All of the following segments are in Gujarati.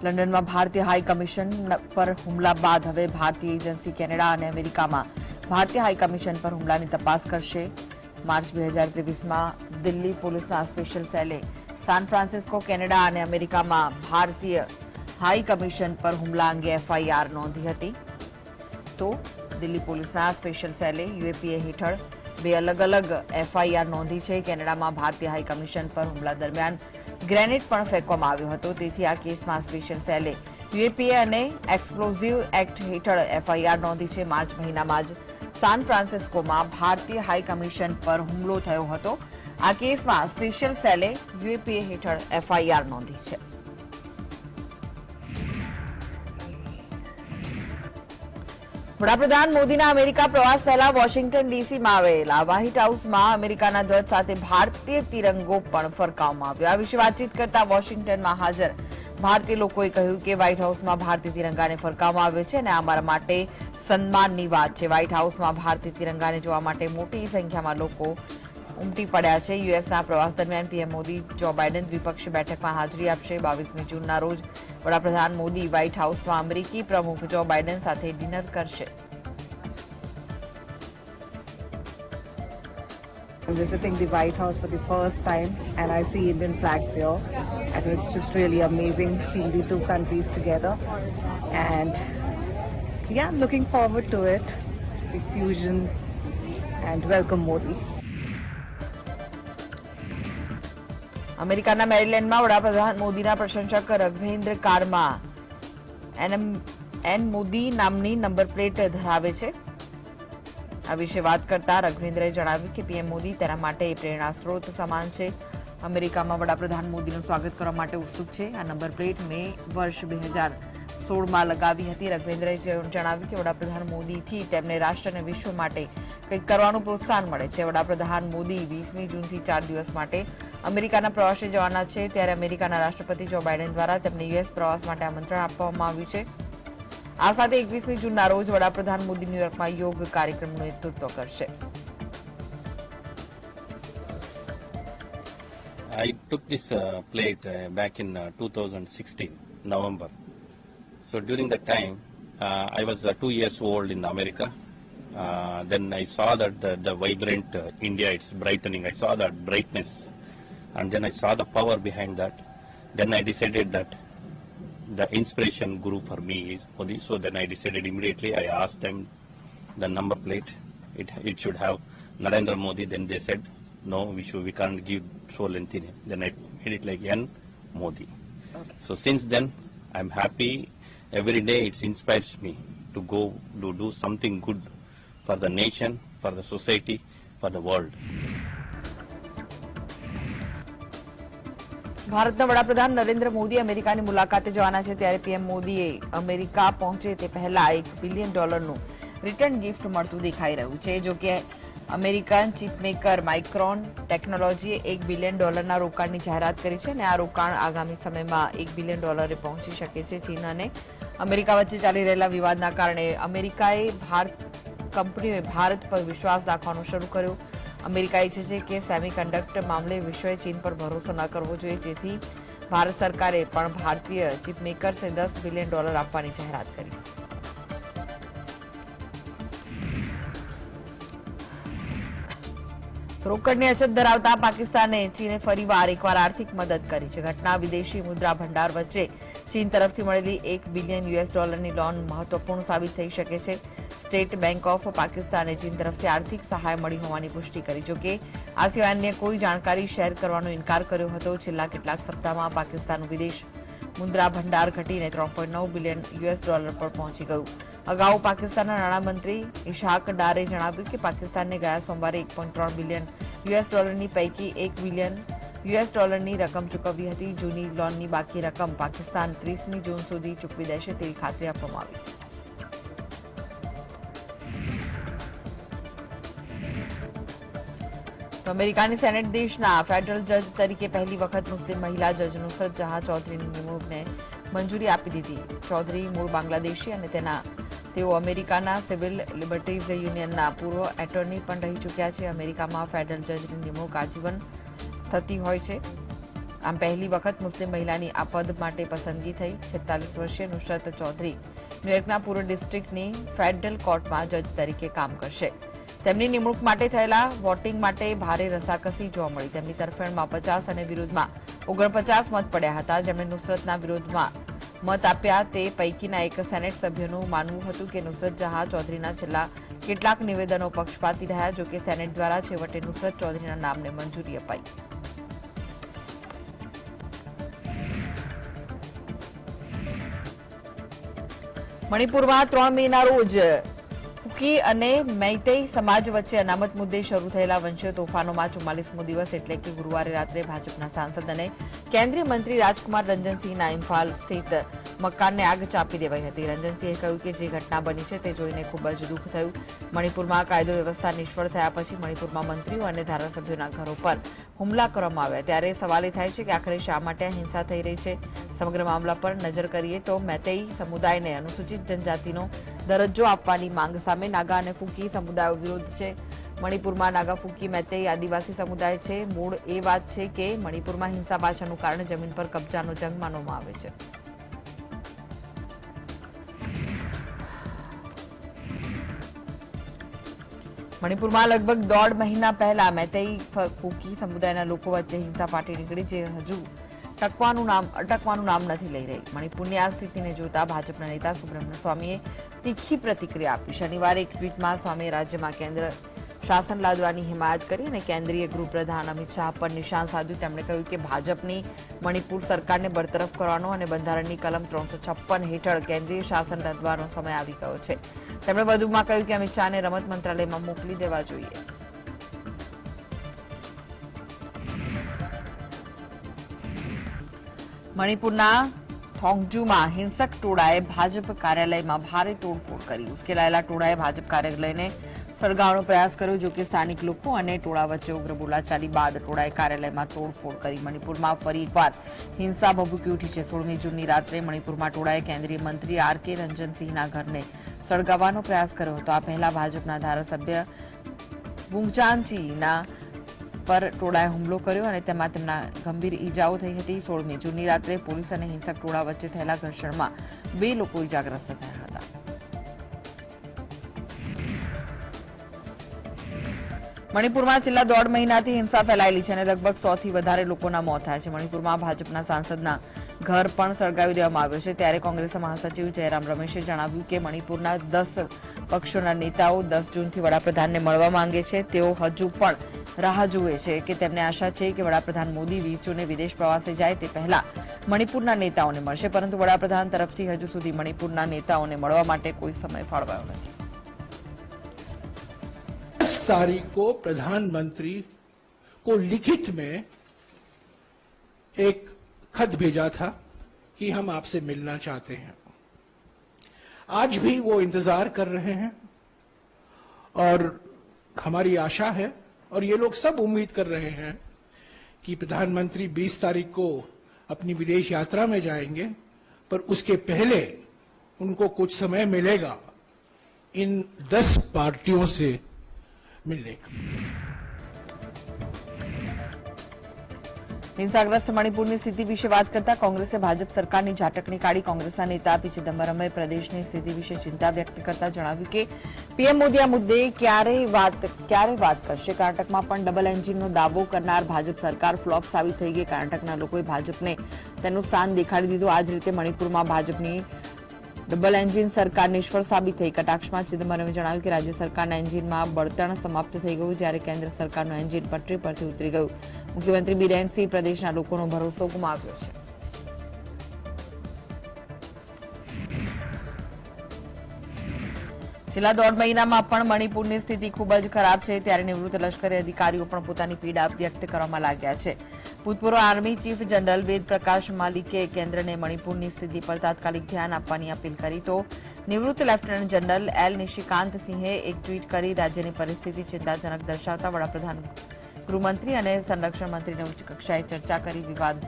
લંડનમાં ભારતીય હાઈ કમિશન પર હુમલા બાદ હવે ભારતીય એજન્સી કેનેડા અને અમેરિકામાં ભારતીય હાઈ કમિશન પર હુમલાની તપાસ કરશે. માર્ચ 2023માં દિલ્હી પોલીસના સ્પેશિયલ સેલે સાન ફ્રાન્સિસ્કો, કેનેડા અને અમેરિકામાં ભારતીય હાઈ કમિશન પર હુમલા અંગે એફઆઈઆર નોંધી હતી. તો દિલ્હી પોલીસના સ્પેશિયલ સેલે યુએપીએ હેઠળ બે અલગ અલગ એફઆઈઆર નોંધી છે. કેનેડામાં ભારતીય હાઈ કમિશન પર હુમલા દરમિયાન ગ્રેનેડ પણ ફેંકવામાં આવ્યો હતો. તેથી આ કેસમાં સ્પેશિયલ સેલે યુએપીએ અને એક્સપ્લોઝિવ એક્ટ હેઠળ એફઆઈઆર નોંધી છે. માર્ચ મહિનામાં જ સાન ફ્રાન્સિસ્કોમાં ભારતીય હાઈ કમિશન પર હુમલો થયો હતો. આ કેસમાં સ્પેશિયલ સેલે યુએપીએ હેઠળ એફઆઈઆર નોંધી છે. વડાપ્રધાન મોદીના અમેરિકા પ્રવાસ પહેલા વોશિંગ્ટન ડીસીમાં આવેલા વ્હાઇટ હાઉસમાં અમેરિકાના ધ્વજ સાથે ભારતીય તિરંગો પણ ફરકાવવામાં આવ્યો. આ વિશે વાતચીત કરતા વોશિંગ્ટનમાં હાજર ભારતીય લોકોએ કહ્યું કે વ્હાઇટ હાઉસમાં ભારતીય તિરંગાને ફરકાવવામાં આવ્યો છે અને આ અમારા માટે સન્માનની વાત છે. વ્હાઇટ હાઉસમાં ભારતીય તિરંગાને જોવા માટે મોટી સંખ્યામાં લોકો ઉમટી પડ્યા છે. યુએસના પ્રવાસ દરમિયાન પીએમ મોદી જો બાઇડન દ્વિપક્ષીય બેઠકમાં હાજરી આપશે. 22મી જૂનના રોજ વડાપ્રધાન મોદી વ્હાઇટ હાઉસમાં અમેરિકી પ્રમુખ જો બાઇડન સાથે ડિનર કરશે. I'm visiting the White House for the first time and I see Indian flags here and it's just really amazing seeing the two countries together and yeah, looking forward to it, the fusion and welcome Modi. અમેરિકાના મેરીલેન્ડમાં વડાપ્રધાન મોદીના પ્રશંસક રઘવેન્દ્ર કારમાં એન મોદી નામની નંબર પ્લેટ ધરાવે છે. આ વિશે વાત કરતા રઘવેન્દ્રએ જણાવ્યું કે પીએમ મોદી તેના માટે પ્રેરણા સ્ત્રોત સમાન છે. અમેરિકામાં વડાપ્રધાન મોદીનું સ્વાગત કરવા માટે ઉત્સુક છે. આ નંબર પ્લેટ મે વર્ષ 2016માં લગાવી હતી. રઘવેન્દ્રએ જણાવ્યું કે વડાપ્રધાન મોદીથી તેમને રાષ્ટ્ર અને વિશ્વ માટે કંઈક કરવાનું પ્રોત્સાહન મળે છે. વડાપ્રધાન મોદી 20મી જૂનથી 4 દિવસ માટે અમેરિકાના પ્રવાસે જવાના છે. ત્યારે અમેરિકાના રાષ્ટ્રપતિ જો બાઇડન દ્વારા તેમને યુએસ પ્રવાસ માટે આમંત્રણ આપવામાં આવ્યું છે. આ સાથે 21મી જૂનના રોજ વડાપ્રધાન મોદી ન્યૂયોર્કમાં યોગ કાર્યક્રમનું નેતૃત્વ કરશે. I took this plate back in 2016, November. So during that time, I was 2 years old in America. Then I saw that the vibrant India, it's brightening. I saw that brightness. And then I saw the power behind that. Then I decided that the inspiration guru for me is Modi. So then I decided immediately, I asked them the number plate. It should have Narendra Modi. Then they said, no, we can't give so lengthy name. Then I made it like N Modi. Okay. So since then, I'm happy. Every day it inspires me to go to do something good for the nation, for the society, for the world. ભારતના વડાપ્રધાન નરેન્દ્ર મોદી અમેરિકાની મુલાકાતે જવાના છે. ત્યારે પીએમ મોદીએ અમેરિકા પહોંચે તે પહેલા $1 બિલિયન રિટર્ન ગિફ્ટ મળતું દેખાઈ રહ્યું છે. જો કે અમેરિકન ચીપમેકર માઇક્રોન ટેકનોલોજીએ $1 બિલિયન રોકાણની જાહેરાત કરી છે અને આ રોકાણ આગામી સમયમાં $1 બિલિયન પહોંચી શકે છે. ચીન અને અમેરિકા વચ્ચે ચાલી રહેલા વિવાદના કારણે અમેરિકાએ કંપનીઓએ ભારત પર વિશ્વાસ દાખવવાનો શરૂ કર્યો. અમેરિકા ઈચ્છે છે કે સેમિકન્ડક્ટર મામલે વિશ્વએ ચીન પર ભરોસો ન કરવો જોઈએ. જેથી ભારત સરકારે પણ ભારતીય ચીપમેકર્સને $10 બિલિયન આપવાની જાહેરાત કરી. રોકડની અછત ધરાવતા પાકિસ્તાને ચીને ફરીવાર એકવાર આર્થિક મદદ કરી છે. ઘટના વિદેશી મુદ્રા ભંડાર વચ્ચે ચીન તરફથી મળેલી $1 બિલિયન લોન મહત્વપૂર્ણ સાબિત થઈ શકે છે. સ્ટેટ બેંક ઓફ પાકિસ્તાને ચીન તરફથી આર્થિક સહાય મળી હોવાની પુષ્ટિ કરી. જોકે આ સિવાય અન્ય કોઈ જાણકારી શેર કરવાનો ઇનકાર કર્યો હતો. છેલ્લા કેટલાક સપ્તાહમાં પાકિસ્તાનનું વિદેશ મુદ્રા ભંડાર ઘટીને $3.9 બિલિયન પર પહોંચી ગયું. અગાઉ પાકિસ્તાનના નાણામંત્રી ઇશાક ડારે જણાવ્યું કે પાકિસ્તાનને ગયા સોમવારે $1.3 બિલિયન પૈકી $1 બિલિયન ની રકમ ચૂકવવી હતી. જૂની લોનની બાકી રકમ પાકિસ્તાન 30મી જૂન સુધી ચૂકવી દેશે તેવી ખાતરી આપવામાં આવી. તો અમેરિકાની સેનેટ દેશના ફેડરલ જજ તરીકે પહેલી વખત મુસ્લિમ મહિલા જજ નુસરત જહાં ચૌધરીની નિમણૂકને મંજૂરી આપી દીધી. ચૌધરી મૂળ બાંગ્લાદેશી અને તેઓ અમેરિકાના સિવિલ લિબર્ટીઝ યુનિયનના પૂર્વ એટર્ની પણ રહી ચૂક્યા છે. અમેરિકામાં ફેડરલ જજની નિમણૂક આજીવન થતી હોય છે. આમ પહેલી વખત મુસ્લિમ મહિલાની આ પદ માટે પસંદગી થઈ. 46 વર્ષીય નુસરત ચૌધરી ન્યૂયોર્કના પૂર્વ ડિસ્ટ્રિક્ટની ફેડરલ કોર્ટમાં જજ તરીકે કામ કરશે. તેમની નિમણૂક માટે થયેલા વોટિંગ માટે ભારે રસાકસી જોવા મળી. તેમની તરફેણમાં 50 અને વિરોધમાં 49 મત પડ્યા હતા. જેમણે નુસરતના વિરોધમાં મત આપ્યા તે પૈકીના એક સેનેટ સભ્યનું માનવું હતું કે નુસરત જહાં ચૌધરીના છેલ્લા કેટલાક નિવેદનો પક્ષપાતી રહ્યા. જોકે સેનેટ દ્વારા છેવટે નુસરત ચૌધરીના નામને મંજૂરી અપાઈ. મણિપુરમાં 3 મેના રોજ કુકી અને મૈતેઈ સમાજ વચ્ચે અનામત મુદ્દે શરૂ થયેલા વંશીય તોફાનોમાં 44મો દિવસ એટલે કે ગુરુવારે રાત્રે ભાજપના સાંસદ અને કેન્દ્રીય મંત્રી રાજકુમાર રંજનસિંહના ઇમ્ફાલ સ્થિત મકાનને આગ ચાંપી દેવાઈ હતી. રંજનસિંહે કહ્યું કે જે ઘટના બની છે તે જોઈને ખૂબ જ દુઃખ થયું. મણિપુરમાં કાયદો વ્યવસ્થા નિષ્ફળ થયા પછી મણિપુરમાં મંત્રીઓ અને ધારાસભ્યોના ઘરો પર હુમલા કરવામાં આવ્યા. ત્યારે સવાલ એ થાય છે કે આખરે શા માટે હિંસા થઈ રહી છે. સમગ્ર મામલા પર નજર કરીએ તો મૈતેઈ સમુદાયને અનુસૂચિત જનજાતિનો દરજ્જો આપવાની માંગ સામે નાગા અને ફૂકી સમુદાયો વિરોધ છે. મણિપુરમાં નાગા, ફૂકી, મૈતેઈ આદિવાસી સમુદાય છે. મૂળ એ વાત છે કે મણિપુરમાં હિંસા પાછળનું કારણ જમીન પર કબજાનો જંગ માનવામાં આવે છે. મણિપુરમાં લગભગ 1.5 મહિના પહેલા મૈતેઈ ફૂકી સમુદાયના લોકો વચ્ચે હિંસા ફાટી નીકળી જે હજુ અટકવાનું નામ નથી લઈ રહી. મણિપુરની આ સ્થિતિને જોતા ભાજપના નેતા સુબ્રમણ્ય સ્વામીએ તીખી પ્રતિક્રિયા આપી. શનિવારે એક ટ્વીટમાં સ્વામીએ રાજ્યમાં કેન્દ્ર શાસન લાદવાની હિમાયત કરી અને કેન્દ્રીય ગૃહપ્રધાન અમિત શાહ પર નિશાન સાધ્યું. તેમણે કહ્યું કે ભાજપની મણિપુર સરકારને બરતરફ કરવાનો અને બંધારણની કલમ 356 હેઠળ કેન્દ્રીય શાસન લાદવાનો સમય આવી ગયો છે. તેમણે વધુમાં કહ્યું કે અમિત શાહને રમત મંત્રાલયમાં મોકલી દેવા જોઈએ. મણિપુરના થોંગજુમાં હિંસક ટોળાએ ભાજપ કાર્યાલયમાં ભારે તોડફોડ કરી. ઉશ્કેરાયેલા ટોળાએ ભાજપ કાર્યાલયને સળગાવવાનો પ્રયાસ કર્યો. જોકે સ્થાનિક લોકો અને ટોળા વચ્ચે ઉગ્ર બોલાચાલી બાદ ટોળાએ કાર્યાલયમાં તોડફોડ કરી. મણિપુરમાં ફરી એકવાર હિંસા ભભૂકી ઉઠી છે. 16મી જૂનની રાત્રે મણિપુરમાં ટોળાએ કેન્દ્રીય મંત્રી આર.કે. રંજનસિંહના ઘરને સળગાવવાનો પ્રયાસ કર્યો હતો. આ પહેલા ભાજપના ધારાસભ્ય વુંગચાનચીના પર ટોળાએ હુમલો કર્યો અને તેમાં તેમના ગંભીર ઈજાઓ થઈ હતી. 16મી જૂનની રાત્રે પોલીસ અને હિંસક ટોળા વચ્ચે થયેલા ઘર્ષણમાં 2 લોકો ઈજાગ્રસ્ત થયા હતા. મણિપુરમાં છેલ્લા 1.5 મહિનાથી હિંસા ફેલાયેલી છે અને લગભગ 100 થી વધારે લોકોના મોત થયા છે. મણિપુરમાં ભાજપના સાંસદના ઘર પણ સળગાવી દેવામાં આવ્યો છે. ત્યારે કોંગ્રેસના મહાસચિવ જયરામ રમેશે જણાવ્યું કે મણિપુરના 10 પક્ષોના નેતાઓ 10 જૂનથી વડાપ્રધાનને મળવા માંગે છે. તેઓ હજુ પણ રાહ જુએ છે કે તેમને આશા છે કે વડાપ્રધાન મોદી 20 જૂને વિદેશ પ્રવાસે જાય તે પહેલા મણિપુરના નેતાઓને મળશે. પરંતુ વડાપ્રધાન તરફથી હજુ સુધી મણિપુરના નેતાઓને મળવા માટે કોઈ સમય ફાળવાયો નથી. 10 तारीख को प्रधानमंत्री को लिखित में एक खत भेजा था कि हम आपसे मिलना चाहते हैं. आज भी वो इंतजार कर रहे हैं और हमारी आशा है और ये लोग सब उम्मीद कर रहे हैं कि प्रधानमंत्री 20 तारीख को अपनी विदेश यात्रा में जाएंगे, पर उसके पहले उनको कुछ समय मिलेगा इन 10 पार्टियों से मिलने का. હિંસાગ્રસ્ત મણિપુરની સ્થિતિ વિશે વાત કરતા કોંગ્રેસે ભાજપ સરકારની ઝાટકણી કાઢી. કોંગ્રેસના નેતા પી ચિદમ્બરમે પ્રદેશની સ્થિતિ વિશે ચિંતા વ્યક્ત કરતા જણાવ્યું કે પીએમ મોદી આ મુદ્દે ક્યારે વાત કરશે. કર્ણાટકમાં પણ ડબલ એન્જિનનો દાવો કરનાર ભાજપ સરકાર ફ્લોપ સાબિત થઈ ગઈ. કર્ણાટકના લોકોએ ભાજપને તેનું સ્થાન દેખાડી દીધું. આ જ રીતે મણિપુરમાં ભાજપની ડબલ એન્જિન સરકાર નિષ્ફળ સાબિત થઈ. કટાક્ષમાં ચિદમ્બરમે જણાવ્યું કે રાજ્ય સરકારના એન્જિનમાં બળતણ સમાપ્ત થઈ ગયું, જ્યારે કેન્દ્ર સરકારનું એન્જિન પટરી પરથી ઉતરી ગયું. મુખ્યમંત્રી બીરેન સિંહ પ્રદેશના લોકોનો ભરોસો ગુમાવ્યો છે. છેલ્લા 1.5 મહિનામાં પણ મણિપુરની સ્થિતિ ખૂબ જ ખરાબ છે. ત્યારે નિવૃત્ત લશ્કરી અધિકારીઓ પણ પોતાની પીડા વ્યક્ત કરવામાં લાગ્યા છે. ભૂતપૂર્વ આર્મી ચીફ જનરલ વેદ પ્રકાશ માલિકે કેન્દ્રને મણિપુરની સ્થિતિ પર તાત્કાલિક ધ્યાન આપવાની અપીલ કરી. તો નિવૃત્ત લેફ્ટનન્ટ જનરલ એલ નિશિકાંત સિંહે એક ટ્વીટ કરી રાજ્યની પરિસ્થિતિ ચિંતાજનક દર્શાવતા વડાપ્રધાન, ગૃહમંત્રી અને સંરક્ષણ મંત્રીને ઉચ્ચ કક્ષાએ ચર્ચા કરી વિવાદ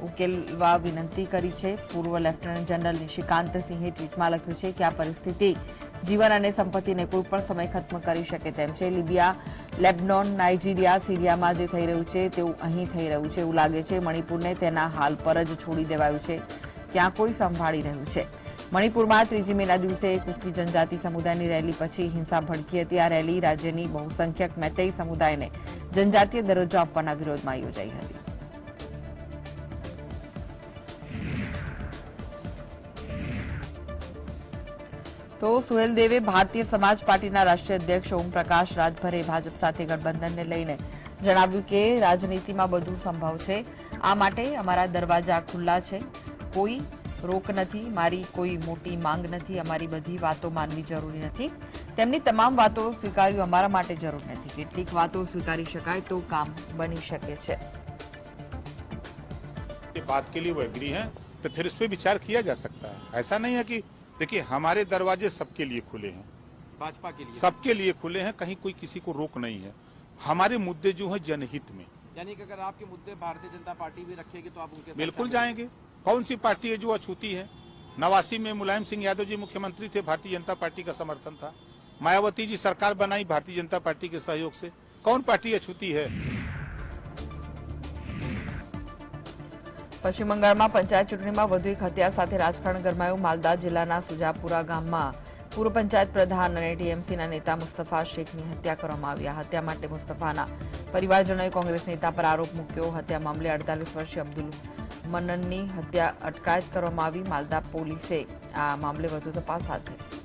ઉકેલવા વિનંતી કરી છે. પૂર્વ લેફ્ટનન્ટ જનરલ નિશિકાંત સિંહે ટ્વીટમાં લખ્યું છે કે આ પરિસ્થિતિ જીવન અને સંપત્તિને કોઈ પણ સમય ખત્મ કરી શકે તેમ છે. લિબિયા, લેબનોન, નાઇજીરિયા, સિરિયામાં જે થઈ રહ્યું છે તેવું અહીં થઈ રહ્યું છે એવું લાગે છે. મણિપુરને તેના હાલ પર જ છોડી દેવાયું છે. ત્યાં કોઈ સંભાળી રહ્યું છે. મણિપુરમાં 3જી મેના દિવસે કુકી જનજાતિ સમુદાયની રેલી પછી હિંસા ભડકી હતી. આ રેલી રાજ્યની બહુસંખ્યક મેતેઈ સમુદાયને જનજાતીય દરજ્જો આપવાના વિરોધમાં યોજાઈ હતી. તો સુહેલ દેવે ભારતીય સમાજ પાર્ટીના રાષ્ટ્રીય અધ્યક્ષ ઓમપ્રકાશ રાજભરે ભાજપ સાથે ગઠબંધનને લઈને જણાવ્યું કે રાજનીતિમાં બધું સંભવ છે. આ માટે અમારા દરવાજા ખુલ્લા છે. કોઈ રોક નથી. મારી કોઈ મોટી માંગ નથી. અમારી બધી વાતો માનવી જરૂરી નથી. તેમની તમામ વાતો સ્વીકારવી અમારા માટે જરૂર નથી. કેટલીક વાતો સ્વીકારી શકાય તો કામ બની શકે છે. बात के लिए वो एग्री हैं तो फिर इस पे विचार किया जा सकता है। ऐसा नहीं है कि देखिए हमारे दरवाजे सबके लिए खुले हैं, भाजपा के लिए सबके लिए खुले हैं, कहीं कोई किसी को रोक नहीं है। हमारे मुद्दे जो हैं जनहित में, यानी कि अगर आपके मुद्दे भारतीय जनता पार्टी भी रखेगी तो आप उनके साथ बिल्कुल शामिल जाएंगे। कौन सी पार्टी है जो अछूती है? 89 में मुलायम सिंह यादव जी मुख्यमंत्री थे, भारतीय जनता पार्टी का समर्थन था। मायावती जी सरकार बनाई भारतीय जनता पार्टी के सहयोग से। कौन पार्टी अछूती है? પશ્ચિમ બંગાળમાં પંચાયત ચૂંટણીમાં વધુ એક હત્યા સાથે રાજકારણ ગરમાયું. માલદા જિલ્લાના સુજાપુરા ગામમાં પૂર્વ પંચાયત પ્રધાન અને ટીએમસીના નેતા મુસ્તફા શેખની હત્યા કરવામાં આવી. આ હત્યા માટે મુસ્તફાના પરિવારજનોએ કોંગ્રેસ નેતા પર આરોપ મૂક્યો. હત્યા મામલે 48 વર્ષીય અબ્દુલ મન્નનની હત્યા અટકાયત કરવામાં આવી. માલદા પોલીસે આ મામલે વધુ તપાસ હાથ ધરી.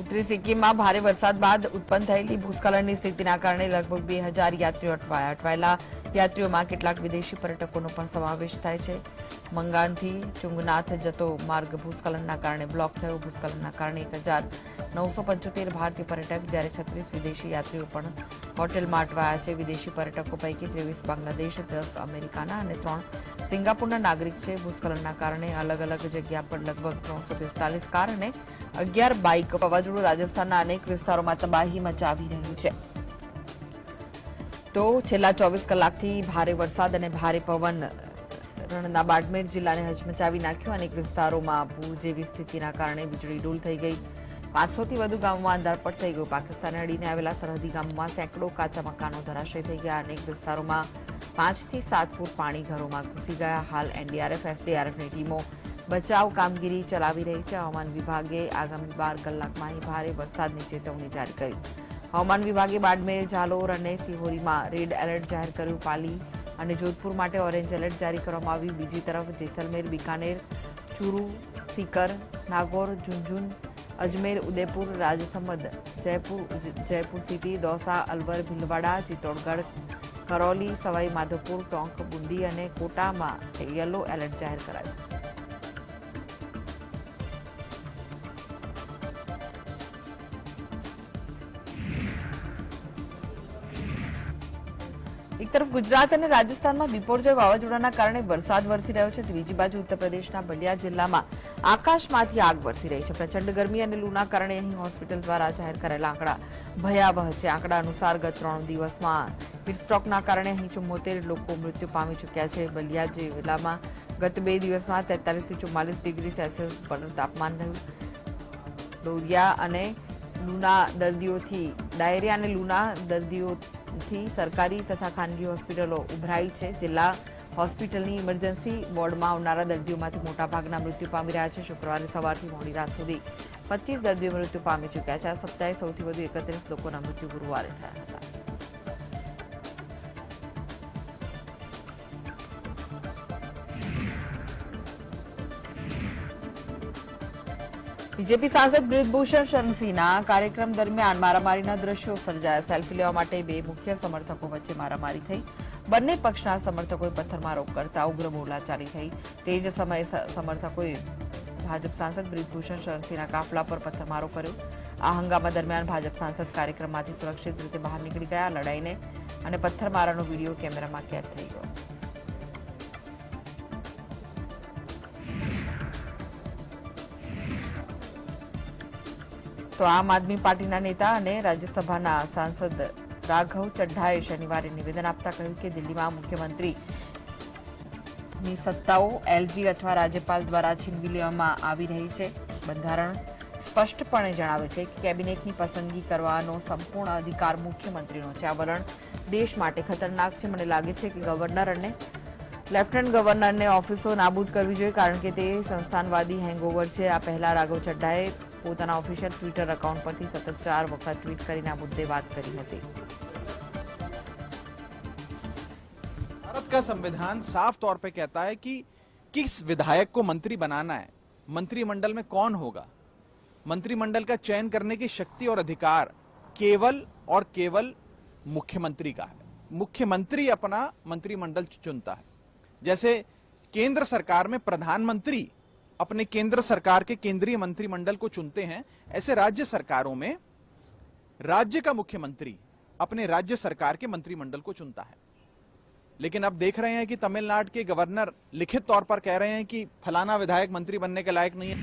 ઉત્તરી સિક્કિમમાં ભારે વરસાદ બાદ ઉત્પન્ન થયેલી ભૂસ્ખલનની સ્થિતિના કારણે લગભગ 2000 યાત્રીઓ અટવાયા. અટવાયેલા યાત્રીઓમાં કેટલાક વિદેશી પર્યટકોનો પણ સમાવેશ થાય છે. મંગાનથી ચુંગનાથ જતો માર્ગ ભૂસ્ખલનના કારણે બ્લોક થયો. ભૂસ્ખલનના કારણે 1975 ભારતીય પર્યટક જ્યારે 36 વિદેશી યાત્રીઓ પણ હોટેલમાં અટવાયા છે. વિદેશી પર્યટકો પૈકી 23 બાંગ્લાદેશ, 10 અમેરિકાના અને 3 સિંગાપુરના નાગરિક છે. ભૂસ્ખલનના કારણે અલગ અલગ જગ્યા પર લગભગ 345 કાર અને 11 બાઇક. વાવાઝોડું રાજસ્થાનના અનેક વિસ્તારોમાં તબાહી મચાવી રહ્યું છે. તો છેલ્લા 24 કલાકથી ભારે વરસાદ અને ભારે પવન રણના બાડમેર જિલ્લાને હચમચાવી નાખ્યો. અનેક વિસ્તારોમાં પૂર જેવી સ્થિતિના કારણે વીજળી ડૂલ થઈ ગઈ. 500થી વધુ ગામોમાં અંધારપટ થઈ ગયું. પાકિસ્તાને અડીને આવેલા સરહદી ગામોમાં સેંકડો કાચા મકાનો ધરાશય થઈ ગયા. અનેક વિસ્તારોમાં 5 થી 7 ફૂટ પાણી ઘરોમાં ઘૂસી ગયા. હાલ એનડીઆરએફ, એસડીઆરએફની ટીમો બચાવ કામગીરી ચલાવી રહી છે. હવામાન વિભાગે આગામી 12 કલાકમાં અહીં ભારે વરસાદની ચેતવણી જારી કરી. હવામાન વિભાગે બાડમેર, જાલોર અને સિહોરીમાં રેડ એલર્ટ જાહેર કર્યું. પાલી અને જોધપુર માટે ઓરેન્જ એલર્ટ જારી કરવામાં આવ્યું. બીજી તરફ જેસલમેર, બિકાનેર, ચૂરુ, सीकर, नागौर, झुंझुनू, अजमेर, उदयपुर, राजसमंद, जयपुर सिटी, दौसा, अलवर, भीलवाड़ा, चित्तौड़गढ़, करौली, सवाई माधोपुर, टोंक, बूंदी और कोटा में येलो एलर्ट जाहिर कराયું. एक तरफ गुजरात और राजस्थान में बिपोरजोय वावाजोडाना कारणे वरसाद वरसी रह्यो छे. बीजी बाजु उत्तर प्रदेशना बलिया जिल्लामां आकाशमांथी आग वरसी रही है. प्रचंड गर्मी और लूना कारणे अहीं होस्पिटल द्वारा जाहिर करेला आंकड़ा भयावह है. आंकड़ा अनुसार गत 3 दिवसमां हीटस्ट्रोकना कारणे अहीं 74 लोको मृत्यु पामी चूक्या छे. बलिया जिल्लामां गत 2 दिवसमां 43 થી 44 डिग्री सेल्सियस पर तापमान रह्युं. डायरिया અને लूना दर्दीओथी डायरिया અને लूना दर्दीओथी सरकारी तथा खानगी होस्पिटलों उभराई है. जिला होस्पिटलनी इमरजन्सी वोर्डमां आवनारा दर्दीओमांथी मोटाभागना मृत्यु पामी रह्या छे. शुक्रवारे सवारथी मोडी रात सुधी 25 दर्दीओ मृत्यु पामी चूक्या छे. आ सप्ताहे सौथी वधु 31 लोकोना मृत्यु गुरुवारे थया हता. बीजेपी सांसद ब्रिजभूषण शरणसिंहना कार्यक्रम दरमियान मारामारीना दृश्यो सर्जाया. सेल्फी लेवा माटे बे मुख्य समर्थको वच्चे मारामारी थई. बंने पक्षना समर्थकोए पत्थरमारो करता उग्र बोलाचाली थई. ते ज समये समर्थकोए भाजप सांसद ब्रिजभूषण शरणसिंहना काफला पर पत्थरमारो कर्यो. आ हंगामा दरमियान भाजप सांसद कार्यक्रममांथी सुरक्षित रीते बहार निकળી ગયા. લડાઈને અને પથ્થરમારાનો વિડીયો કેમેરામાં કેદ થઈ ગયો. તો તો આમ આદમી પાર્ટીના નેતા અને રાજ્યસભાના સાંસદ રાઘવ ચડ્ઢાએ શનિવારે નિવેદન આપતા કહ્યું કે દિલ્હીમાં મુખ્યમંત્રીની સત્તાઓ એલજી અથવા રાજ્યપાલ દ્વારા છીનવી લેવામાં આવી રહી છે. બંધારણ સ્પષ્ટપણે જણાવે છે કે કેબિનેટની પસંદગી કરવાનો સંપૂર્ણ અધિકાર મુખ્યમંત્રીનો છે. આ વલણ દેશ માટે ખતરનાક છે. મને લાગે છે કે ગવર્નર અને લેફ્ટનન્ટ ગવર્નરને ઓફિસો નાબૂદ કરવી જોઈએ કારણ કે તે સંસ્થાનવાદી હેંગઓવર છે. આ પહેલા રાઘવ ચડ્ઢાએ પોતાના ઓફિશિયલ ટ્વિટર એકાઉન્ટ પરથી સતત 4 વખત ટ્વીટ કરીને આ મુદ્દે વાત કરી હતી. भारत का संविधान साफ तौर पे कहता है कि किस विधायक को मंत्री बनाना है, मंत्रिमंडल में कौन होगा. मंत्रिमंडल का चयन करने की शक्ति और अधिकार केवल और केवल मुख्यमंत्री का है. मुख्यमंत्री अपना मंत्रिमंडल चुनता है. जैसे केंद्र सरकार में प्रधानमंत्री अपने केंद्र सरकार के केंद्रीय मंत्रिमंडल को चुनते हैं, ऐसे राज्य सरकारों में राज्य का मुख्यमंत्री अपने राज्य सरकार के मंत्रिमंडल को चुनता है. लेकिन अब देख रहे हैं कि तमिलनाडु के गवर्नर लिखित तौर पर कह रहे हैं कि फलाना विधायक मंत्री बनने के लायक नहीं है.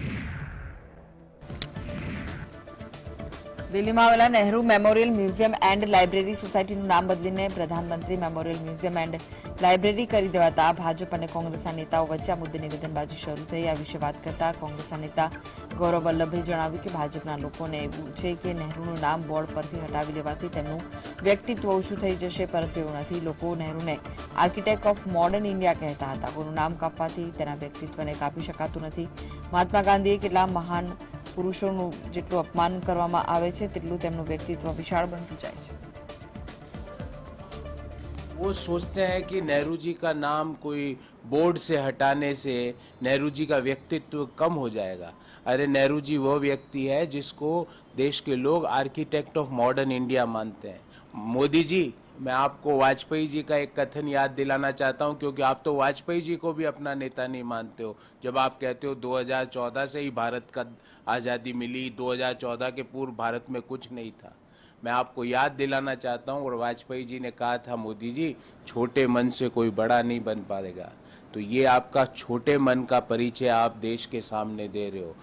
દિલ્હીમાં આવેલા Nehru memorial museum and library સોસાયટીનું નામ બદલીને પ્રધાનમંત્રી મેમોરિયલ મ્યુઝિયમ એન્ડ લાઇબ્રેરી કરી દેવાતા ભાજપ અને કોંગ્રેસના નેતાઓ વચ્ચે આ મુદ્દે નિવેદનબાજી શરૂ થઈ. આ વિશે વાત કરતા કોંગ્રેસના નેતા ગૌરવ વલ્લભે જણાવ્યું કે ભાજપના લોકોને એવું છે કે નહેરુનું નામ બોર્ડ પરથી હટાવી દેવાથી તેમનું વ્યક્તિત્વ ઓછું થઈ જશે, પરંતુ એવું નથી. લોકો નહેરુને આર્કિટેક્ટ ઓફ મોડર્ન ઇન્ડિયા કહેતા હતા. કોઈનું નામ કાપવાથી તેના વ્યક્તિત્વને કાપી શકાતું નથી. મહાત્મા ગાંધીએ કેટલા મહાન પુરુષોનું જેટલું અપમાન કરવામાં આવે છે તેટલું તેમનું વ્યક્તિત્વ વિશાળ બનતું જાય છે. वो सोचते हैं कि नेहरू जी का नाम कोई बोर्ड से हटाने से नेहरू जी का व्यक्तित्व कम हो जाएगा. अरे नेहरू जी वो व्यक्ति है जिसको देश के लोग आर्किटेक्ट ऑफ मॉडर्न इंडिया मानते हैं. मोदी जी, मैं आपको वाजपेयी जी का एक कथन याद दिलाना चाहता हूं, क्योंकि आप तो वाजपेयी जी को भी अपना नेता नहीं मानते हो. जब आप कहते हो 2014 से ही भारत का आज़ादी मिली, 2014 के पूर्व भारत में कुछ नहीं था. मैं आपको याद दिलाना चाहता हूं, और वाजपेयी जी ने कहा था, मोदी जी, छोटे मन से कोई बड़ा नहीं बन पाएगा. तो ये आपका छोटे मन का परिचय आप देश के सामने दे रहे हो.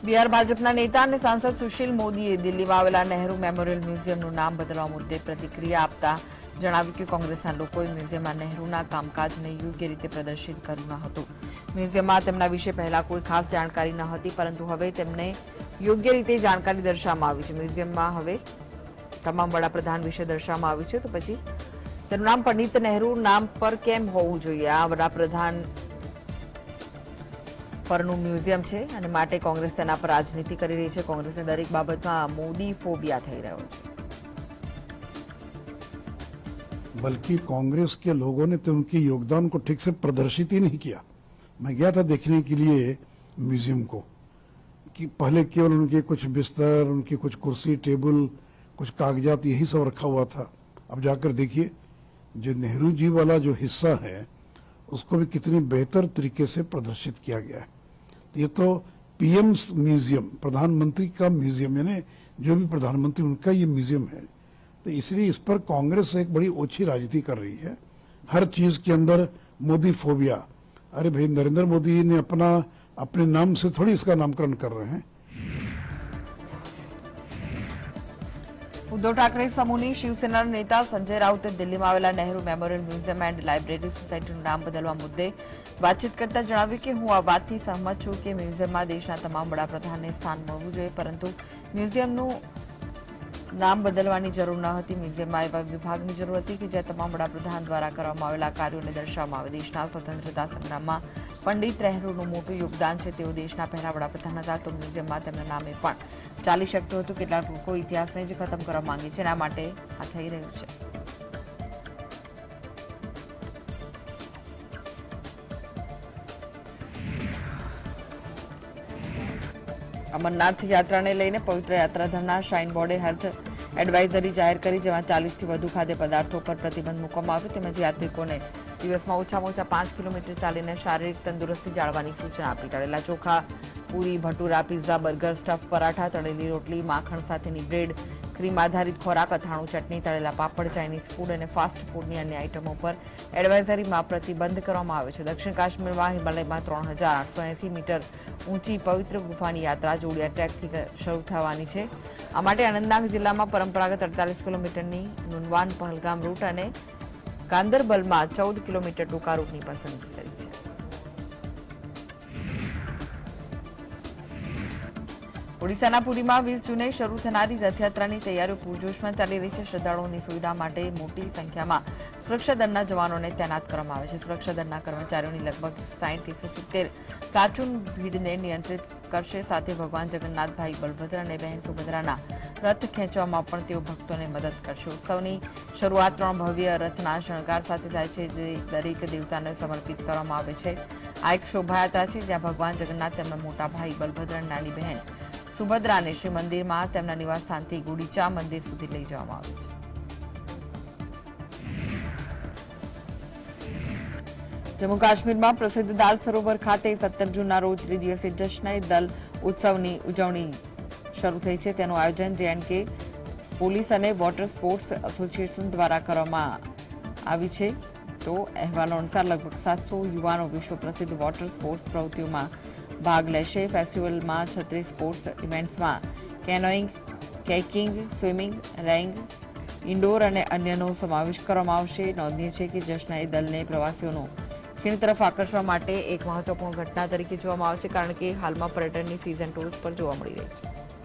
બિહાર ભાજપના નેતા અને સાંસદ સુશીલ મોદીએ દિલ્હીમાં આવેલા નહેરુ મેમોરિયલ મ્યુઝિયમનું નામ બદલવા મુદ્દે પ્રતિક્રિયા આપતા જણાવ્યું કે કોંગ્રેસના લોકોએ મ્યુઝિયમમાં નહેરુના કામકાજને યોગ્ય રીતે પ્રદર્શિત કર્યું ન હતું. મ્યુઝિયમમાં તેમના વિશે પહેલા કોઈ ખાસ જાણકારી ન હતી, પરંતુ હવે તેમને યોગ્ય રીતે જાણકારી દર્શાવવામાં આવી છે. મ્યુઝિયમમાં હવે તમામ વડાપ્રધાન વિશે દર્શાવવામાં આવ્યું છે, તો પછી તેનું નામ પંડિત નહેરુ નામ પર કેમ હોવું જોઈએ? આ વડાપ્રધાન પરનું મ્યુઝિયમ છે અને માટે કોંગ્રેસ તેના પર રાજનીતિ કરી રહી છે. કોંગ્રેસને દરેક બાબતમાં મોદી ફોબિયા થઈ રહ્યો છે. बल्कि कांग्रेस के लोगों ने तो उनके योगदान को ठीक से प्रदर्शित ही नहीं किया. मैं गया था देखने के लिए म्यूजियम को, कि पहले केवल उनके कुछ बिस्तर, उनकी कुछ कुर्सी टेबल, कुछ कागजात, यही सब रखा हुआ था. अब जाकर देखिए जो नेहरू जी वाला जो हिस्सा है उसको भी कितनी बेहतर तरीके से प्रदर्शित किया गया है. ये तो पीएम म्यूजियम, प्रधानमंत्री का म्यूजियम, यानी जो भी प्रधानमंत्री उनका ये म्यूजियम है. तो इसलिए इस पर कांग्रेस एक बड़ी ओछी राजनीति कर रही है. हर चीज के अंदर मोदी फोबिया. अरे भाई, नरेंद्र मोदी ने अपने नाम से थोड़ी इसका नामकरण कर रहे हैं. ઉદ્ધવ ઠાકરે સમૂહની શિવસેનાના નેતા સંજય રાઉતે દિલ્હીમાં આવેલા Nehru memorial museum and library સોસાયટીનું નામ બદલવા મુદ્દે વાતચીત કરતા જણાવ્યું કે હું આ વાતથી સહમત છું કે મ્યુઝિયમમાં દેશના તમામ વડાપ્રધાનને સ્થાન મળવું જોઈએ, પરંતુ મ્યુઝિયમનું નામ બદલવાની જરૂર ન હતી. મ્યુઝિયમમાં એવા વિભાગની જરૂર હતી કે જ્યાં તમામ વડાપ્રધાન દ્વારા કરવામાં આવેલા કાર્યોને દર્શાવવામાં આવે. દેશના સ્વતંત્રતા સંગ્રામમાં પંડિત નહેરુનું મોટું યોગદાન છે. તેઓ દેશના પહેલા વડાપ્રધાન હતા, તો મ્યુઝિયમમાં તેમના નામે પણ ચાલી શકતું હતું. કેટલાક લોકો ઇતિહાસને જ ખતમ કરવા માંગે છે, એના માટે આ થઈ રહ્યું છે. અમરનાથ યાત્રાને લઈને પવિત્ર યાત્રાધામના શ્રાઇન બોર્ડે હેલ્થ એડવાઇઝરી જાહેર કરી, જેમાં 40થી વધુ ખાદ્ય પદાર્થો પર પ્રતિબંધ મૂકવામાં આવ્યો. તેમજ યાત્રિકોને દિવસમાં ઓછામાં ઓછા 5 કિલોમીટર ચાલીને શારીરિક તંદુરસ્તી જાળવવાની સૂચના આપી. તળેલા ચોખા, puri, bhatura, pizza, burger, stuff paratha, તળેલી રોટલી, માખણ સાથેની બ્રેડ, ક્રીમ આધારિત ખોરાક, અથાણું, ચટણી, તળેલા પાપડ, ચાઇનીઝ ફૂડ અને ફાસ્ટ ફૂડની અન્ય આઇટમો પર એડવાઇઝરીમાં પ્રતિબંધ કરવામાં આવ્યો છે. દક્ષિણ કાશ્મીરમાં હિમાલયમાં 3880 મીટર ઊંચી પવિત્ર ગુફાની યાત્રા જોડિયા ટ્રેકથી શરૂ થવાની છે. આ માટે અનંતનાગ જિલ્લામાં પરંપરાગત 48 કિલોમીટરની નુનવાન પહલગામ રૂટ અને ગાંદરબલમાં 14 કિલોમીટર ટૂંકા રૂટની પસંદગી કરી છે. ઓડિશાના પુરીમાં 20 જૂને શરૂ થનારી રથયાત્રાની તૈયારીઓ પૂરજોશમાં ચાલી રહી છે. શ્રદ્ધાળુઓની સુવિધા માટે મોટી સંખ્યામાં સુરક્ષા દળના જવાનોને તૈનાત કરવામાં આવે છે. સુરક્ષા દળના કર્મચારીઓની લગભગ 60-170 પ્લાટૂન ભીડને નિયંત્રિત કરશે. સાથે ભગવાન જગન્નાથભાઈ બલભદ્ર અને બહેન સુભદ્રાના રથ ખેંચવામાં પણ તેઓ ભક્તોને મદદ કરશે. ઉત્સવની શરૂઆત 3 ભવ્ય રથના શણગાર સાથે થાય છે, જે દરેક દેવતાને સમર્પિત કરવામાં આવે છે. આ એક શોભાયાત્રા છે જ્યાં ભગવાન જગન્નાથ તેમના મોટા ભાઈ બલભદ્ર અને નાની બહેન સુભદ્રાને શ્રી મંદિરમાં તેમના નિવાસસ્થાનથી ગુડીચા મંદિર સુધી લઈ જવામાં આવે છે. જમ્મુ કાશ્મીરમાં પ્રસિદ્ધ દાલ સરોવર ખાતે 17 જૂનના રોજ ત્રિદિવસીય જશ્ન-એ-દલ ઉત્સવની ઉજવણી શરૂ થઈ છે. તેનું આયોજન JNK પોલીસ અને વોટર સ્પોર્ટ્સ એસોસિએશન દ્વારા કરવામાં આવી છે. તો અહેવાલો અનુસાર લગભગ 700 યુવાનો વિશ્વ પ્રસિદ્ધ વોટર સ્પોર્ટ્સ પ્રવૃત્તિઓમાં ભાગ લેશે. ફેસ્ટિવલમાં 36 sports ઇવેન્ટ્સમાં canoeing, caking, swimming, રેઇંગ, indoor અને અન્યનો સમાવેશ કરવામાં આવશે. નોંધનીય છે કે જશ્ન-એ-દલને પ્રવાસીઓનું ખીણ તરફ આકર્ષવા માટે એક મહત્વપૂર્ણ ઘટના તરીકે જોવામાં આવે છે, કારણ કે હાલમાં પર્યટનની સિઝન ટોચ પર જોવા મળી રહી છે.